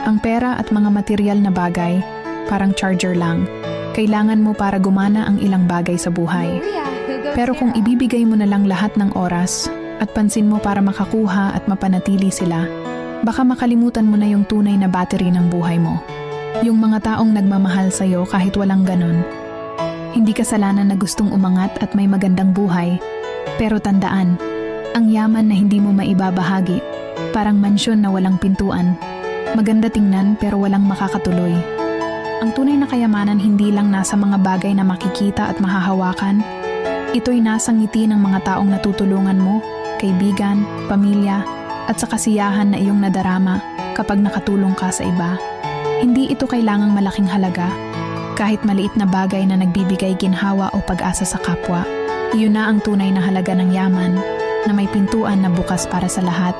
Ang pera at mga material na bagay, parang charger lang. Kailangan mo para gumana ang ilang bagay sa buhay. Pero kung ibibigay mo na lang lahat ng oras at pansin mo para makakuha at mapanatili sila, baka makalimutan mo na yung tunay na battery ng buhay mo. Yung mga taong nagmamahal sa'yo kahit walang ganon. Hindi kasalanan na gustong umangat at may magandang buhay. Pero tandaan, ang yaman na hindi mo maibabahagi, parang mansyon na walang pintuan. Maganda tingnan pero walang makakatuloy. Ang tunay na kayamanan hindi lang nasa mga bagay na makikita at mahahawakan. Ito'y nasa ngiti ng mga taong natutulungan mo, kaibigan, pamilya, at sa kasiyahan na iyong nadarama kapag nakatulong ka sa iba. Hindi ito kailangang malaking halaga. Kahit maliit na bagay na nagbibigay ginhawa o pag-asa sa kapwa, iyon na ang tunay na halaga ng yaman na may pintuan na bukas para sa lahat.